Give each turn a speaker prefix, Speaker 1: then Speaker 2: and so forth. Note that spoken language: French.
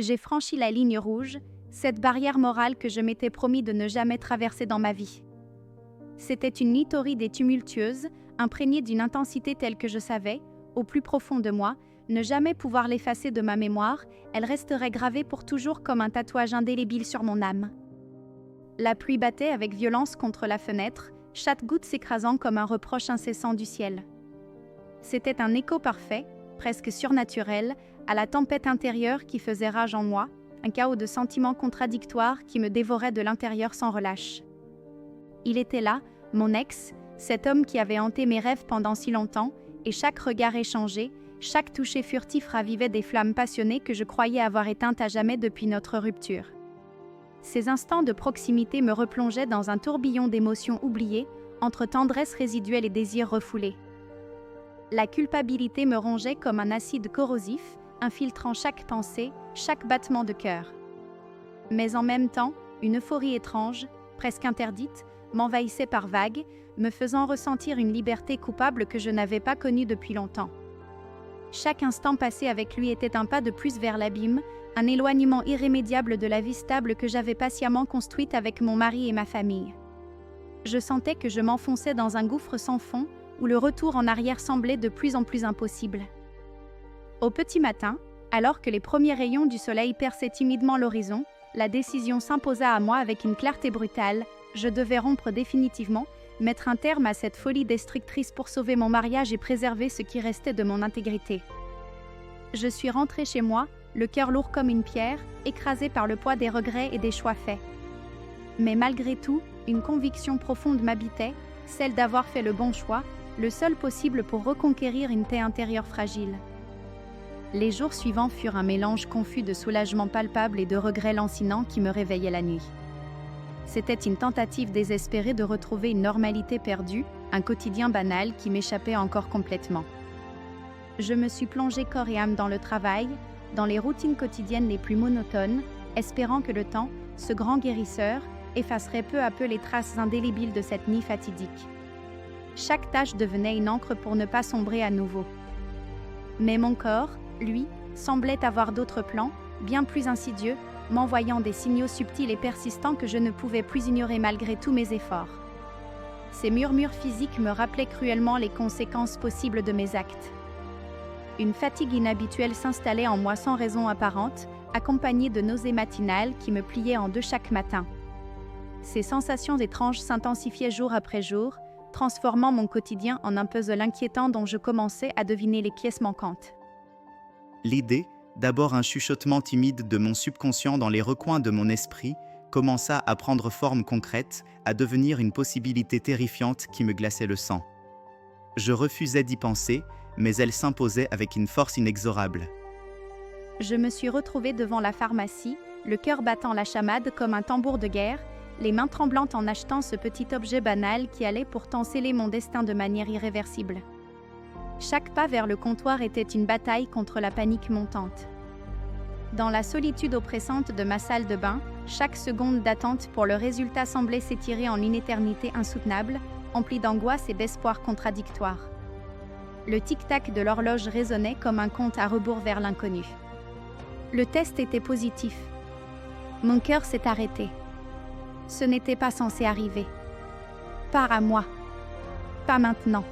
Speaker 1: J'ai franchi la ligne rouge, cette barrière morale que je m'étais promis de ne jamais traverser dans ma vie. C'était une nuit torride et tumultueuse, imprégnée d'une intensité telle que je savais, au plus profond de moi, ne jamais pouvoir l'effacer de ma mémoire, elle resterait gravée pour toujours comme un tatouage indélébile sur mon âme. La pluie battait avec violence contre la fenêtre, chaque goutte s'écrasant comme un reproche incessant du ciel. C'était un écho parfait, presque surnaturel, à la tempête intérieure qui faisait rage en moi, un chaos de sentiments contradictoires qui me dévorait de l'intérieur sans relâche. Il était là, mon ex, cet homme qui avait hanté mes rêves pendant si longtemps, et chaque regard échangé, chaque toucher furtif ravivait des flammes passionnées que je croyais avoir éteintes à jamais depuis notre rupture. Ces instants de proximité me replongeaient dans un tourbillon d'émotions oubliées, entre tendresse résiduelle et désir refoulé. La culpabilité me rongeait comme un acide corrosif, infiltrant chaque pensée, chaque battement de cœur. Mais en même temps, une euphorie étrange, presque interdite, m'envahissait par vagues, me faisant ressentir une liberté coupable que je n'avais pas connue depuis longtemps. Chaque instant passé avec lui était un pas de plus vers l'abîme, un éloignement irrémédiable de la vie stable que j'avais patiemment construite avec mon mari et ma famille. Je sentais que je m'enfonçais dans un gouffre sans fond, où le retour en arrière semblait de plus en plus impossible. Au petit matin, alors que les premiers rayons du soleil perçaient timidement l'horizon, la décision s'imposa à moi avec une clarté brutale. Je devais rompre définitivement, mettre un terme à cette folie destructrice pour sauver mon mariage et préserver ce qui restait de mon intégrité. Je suis rentrée chez moi, le cœur lourd comme une pierre, écrasée par le poids des regrets et des choix faits. Mais malgré tout, une conviction profonde m'habitait, celle d'avoir fait le bon choix, le seul possible pour reconquérir une paix intérieure fragile. Les jours suivants furent un mélange confus de soulagement palpable et de regrets lancinants qui me réveillaient la nuit. C'était une tentative désespérée de retrouver une normalité perdue, un quotidien banal qui m'échappait encore complètement. Je me suis plongée corps et âme dans le travail, dans les routines quotidiennes les plus monotones, espérant que le temps, ce grand guérisseur, effacerait peu à peu les traces indélébiles de cette nuit fatidique. Chaque tâche devenait une encre pour ne pas sombrer à nouveau. Mais mon corps, lui, semblait avoir d'autres plans, bien plus insidieux, m'envoyant des signaux subtils et persistants que je ne pouvais plus ignorer malgré tous mes efforts. Ces murmures physiques me rappelaient cruellement les conséquences possibles de mes actes. Une fatigue inhabituelle s'installait en moi sans raison apparente, accompagnée de nausées matinales qui me pliaient en deux chaque matin. Ces sensations étranges s'intensifiaient jour après jour, transformant mon quotidien en un puzzle inquiétant dont je commençais à deviner les pièces manquantes.
Speaker 2: L'idée, d'abord un chuchotement timide de mon subconscient dans les recoins de mon esprit, commença à prendre forme concrète, à devenir une possibilité terrifiante qui me glaçait le sang. Je refusais d'y penser, mais elle s'imposait avec une force inexorable.
Speaker 1: Je me suis retrouvée devant la pharmacie, le cœur battant la chamade comme un tambour de guerre, les mains tremblantes en achetant ce petit objet banal qui allait pourtant sceller mon destin de manière irréversible. Chaque pas vers le comptoir était une bataille contre la panique montante. Dans la solitude oppressante de ma salle de bain, chaque seconde d'attente pour le résultat semblait s'étirer en une éternité insoutenable, emplie d'angoisse et d'espoir contradictoires. Le tic-tac de l'horloge résonnait comme un compte à rebours vers l'inconnu. Le test était positif. Mon cœur s'est arrêté. Ce n'était pas censé arriver. Pas à moi. Pas maintenant.